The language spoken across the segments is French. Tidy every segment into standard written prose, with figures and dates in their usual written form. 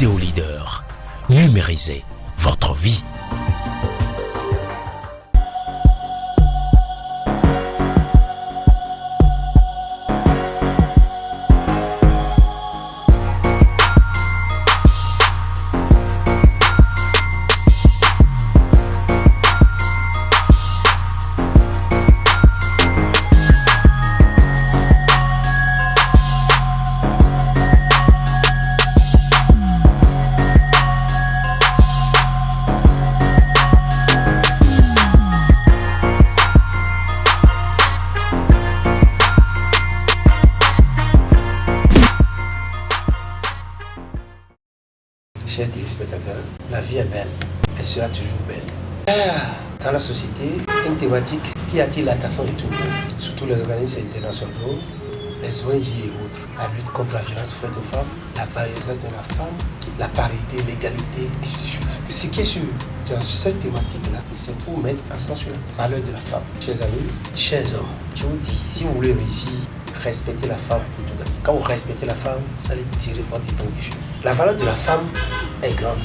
Vidéo Leader. Numérisez votre vie. Chers téléspectateurs, la vie est belle, elle sera toujours belle. Dans la société, une thématique qui attire l'attention de tout le monde, surtout les organismes internationaux, les ONG et autres. La lutte contre la violence faite aux femmes, la valorisation de la femme, la parité, l'égalité, et ainsi de suite. Ce qui est sûr dans cette thématique-là, c'est pour mettre accent sur la valeur de la femme. Chers amis, chers hommes, je vous dis, si vous voulez réussir, respectez la femme pour tout gagner. Quand vous respectez la femme, vous allez tirer votre épingle du jeu. La valeur de la femme est grande,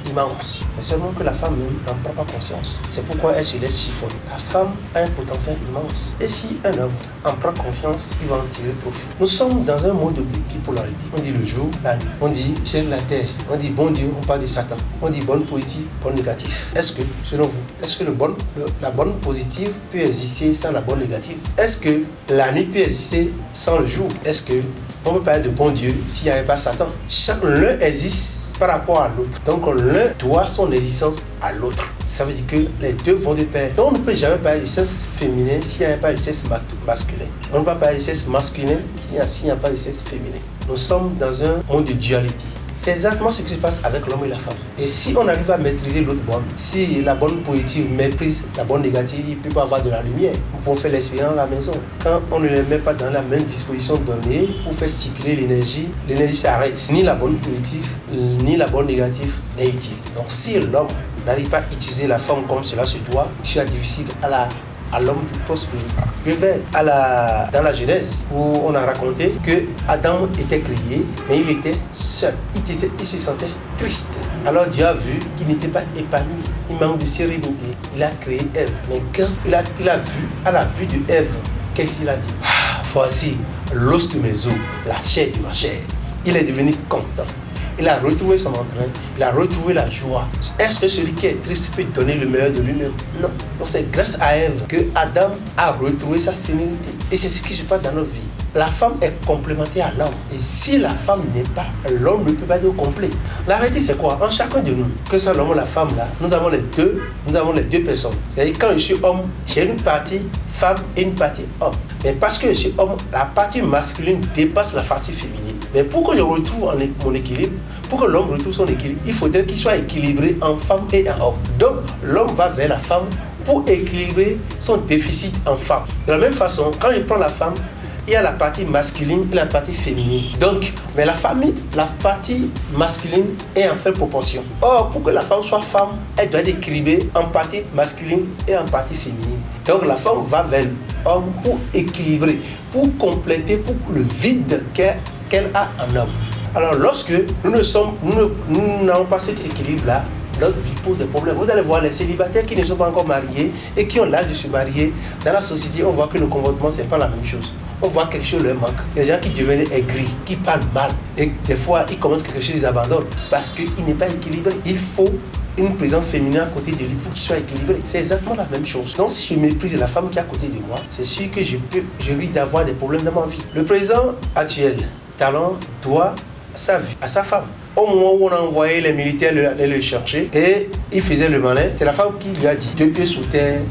immense. C'est seulement que la femme n'en prend pas conscience. C'est pourquoi elle se laisse chiffonner. La femme a un potentiel immense. Et si un homme en prend conscience, il va en tirer profit. Nous sommes dans un monde de bipolarité. On dit le jour, la nuit. On dit ciel, la terre. On dit bon Dieu, on parle de Satan. On dit bonne positive, bonne négative. Est-ce que, selon vous, est-ce que la bonne positive peut exister sans la bonne négative? Est-ce que la nuit peut exister sans le jour? Est-ce que on peut parler de bon Dieu s'il n'y avait pas Satan? L'un existe par rapport à l'autre. Donc l'un doit son existence à l'autre. Ça veut dire que les deux vont de pair. Donc on ne peut jamais parler du sexe féminin s'il n'y a pas du sexe masculin. On ne peut pas parler du sexe masculin s'il n'y a pas du sexe féminin. Nous sommes dans un monde de dualité. C'est exactement ce qui se passe avec l'homme et la femme. Et si on arrive à maîtriser l'autre bonne, si la bonne positive méprise la bonne négative, il ne peut pas avoir de la lumière. Nous pouvons faire l'expérience à la maison. Quand on ne les met pas dans la même disposition donnée pour faire circuler l'énergie s'arrête. Ni la bonne positive, ni la bonne négative n'est utile. Donc si l'homme n'arrive pas à utiliser la femme comme cela se doit, il sera difficile à l'homme de prospérer. Je vais dans la Genèse où on a raconté que Adam était créé, mais il était seul. Il se sentait triste. Alors Dieu a vu qu'il n'était pas épanoui. Il manque de sérénité. Il a créé Ève. Mais quand il a vu, à la vue de Ève, qu'est-ce qu'il a dit? Voici l'os de mes os, la chair de ma chair. Il est devenu content. Il a retrouvé son entrain, il a retrouvé la joie. Est-ce que celui qui est triste peut donner le meilleur de lui-même? Non. Donc c'est grâce à Ève que Adam a retrouvé sa sérénité. Et c'est ce qui se passe dans notre vie. La femme est complémentaire à l'homme. Et si la femme n'est pas, l'homme ne peut pas être complet. La réalité c'est quoi? En chacun de nous, que ce soit l'homme ou la femme là, nous avons les deux personnes. C'est-à-dire quand je suis homme, j'ai une partie femme et une partie homme. Mais parce que je suis homme, la partie masculine dépasse la partie féminine. Mais pour que je retrouve mon équilibre, pour que l'homme retrouve son équilibre, il faudrait qu'il soit équilibré en femme et en homme. Donc l'homme va vers la femme pour équilibrer son déficit en femme. De la même façon, quand je prends la femme, il y a la partie masculine et la partie féminine. Donc, mais la partie masculine est en faible proportion. Or, pour que la femme soit femme, elle doit être équilibrée en partie masculine et en partie féminine. Donc, la femme va vers l'homme pour équilibrer, pour compléter pour le vide qu'elle a en homme. Alors, lorsque nous n'avons pas cet équilibre-là, notre vie pose des problèmes. Vous allez voir les célibataires qui ne sont pas encore mariés et qui ont l'âge de se marier. Dans la société, on voit que le comportement, ce n'est pas la même chose. On voit quelque chose leur manque. Des gens qui deviennent aigris, qui parlent mal. Et des fois, ils commencent quelque chose, ils abandonnent. Parce qu'il n'est pas équilibré. Il faut une présence féminine à côté de lui pour qu'il soit équilibré. C'est exactement la même chose. Donc si je méprise la femme qui est à côté de moi, c'est sûr que je risque d'avoir des problèmes dans ma vie. Le président actuel, Talon, doit sa vie à sa femme. Au moment où on a envoyé les militaires aller le chercher et il faisait le malin, c'est la femme qui lui a dit 2 pieds sous terre,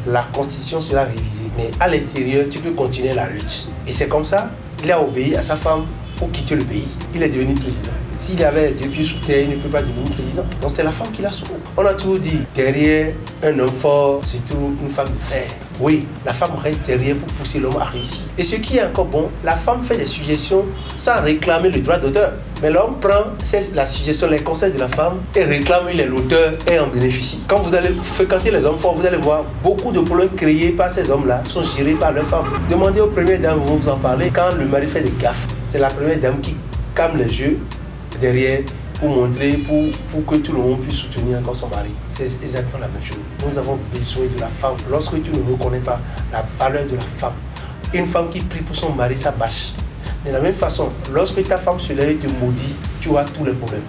la constitution sera révisée. Mais à l'intérieur, tu peux continuer la lutte. Et c'est comme ça, il a obéi à sa femme pour quitter le pays. Il est devenu président. S'il avait 2 pieds sous terre, il ne peut pas devenir président. Donc c'est la femme qui l'a sauvé. On a toujours dit, derrière un homme fort, c'est toujours une femme de fer. Oui, la femme reste derrière pour pousser l'homme à réussir. Et ce qui est encore bon, la femme fait des suggestions sans réclamer le droit d'auteur. Mais l'homme prend la suggestion, les conseils de la femme et réclame, il est l'auteur et en bénéficie. Quand vous allez fréquenter les hommes forts, vous allez voir beaucoup de problèmes créés par ces hommes-là sont gérés par leurs femmes. Demandez aux premières dames, vous en parlez, quand le mari fait des gaffes, c'est la première dame qui calme les yeux derrière pour montrer, pour que tout le monde puisse soutenir encore son mari. C'est exactement la même chose. Nous avons besoin de la femme. Lorsque tu ne reconnais pas la valeur de la femme, une femme qui prie pour son mari, ça bâche. De la même façon, lorsque ta femme se lève et te maudit, tu as tous les problèmes.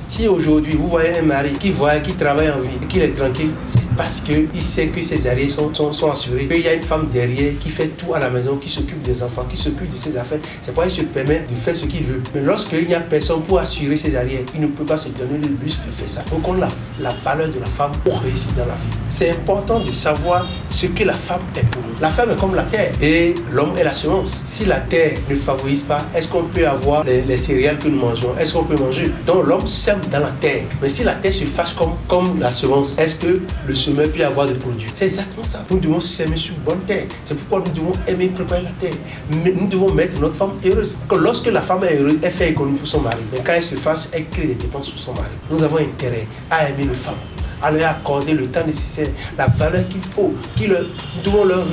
Si aujourd'hui vous voyez un mari qui travaille en vie et qui est tranquille, c'est parce qu'il sait que ses arrières sont assurés, qu'il y a une femme derrière qui fait tout à la maison, qui s'occupe des enfants, qui s'occupe de ses affaires. C'est pourquoi il se permet de faire ce qu'il veut. Mais lorsqu'il n'y a personne pour assurer ses arrières, il ne peut pas se donner le luxe de faire ça. Donc on a la valeur de la femme pour réussir dans la vie. C'est important de savoir ce que la femme est pour nous. La femme est comme la terre et l'homme est la semence. Si la terre ne favorise pas, est-ce qu'on peut avoir les céréales que nous mangeons? Est-ce qu'on peut manger? Donc l'homme sème dans la terre. Mais si la terre se fâche comme la semence, est-ce que le semeur peut avoir des produits? C'est exactement ça. Nous devons s'aimer sur bonne terre. C'est pourquoi nous devons aimer préparer la terre. Mais nous devons mettre notre femme heureuse. Lorsque la femme est heureuse, elle fait économie pour son mari. Mais quand elle se fâche, elle crée des dépenses pour son mari. Nous avons intérêt à aimer nos femmes, à leur accorder le temps nécessaire, la valeur qu'il faut, nous devons leur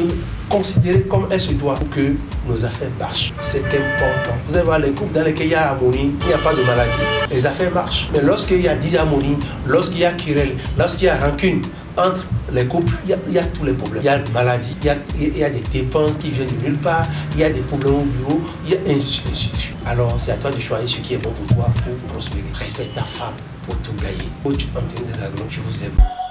considérer comme elles se doivent pour que nos affaires marchent. C'est important. Vous allez voir les couples dans lesquels il y a harmonie, il n'y a pas de maladie. Les affaires marchent. Mais lorsqu'il y a disharmonie, lorsqu'il y a querelle, lorsqu'il y a rancune entre les couples, il y a tous les problèmes. Il y a des maladies, il y a des dépenses qui viennent de nulle part, il y a des problèmes au bureau, il y a ainsi de suite. Alors c'est à toi de choisir ce qui est bon pour toi pour prospérer. Respecte ta femme pour tout gagner. Coach Anthony Desaglon, je vous aime.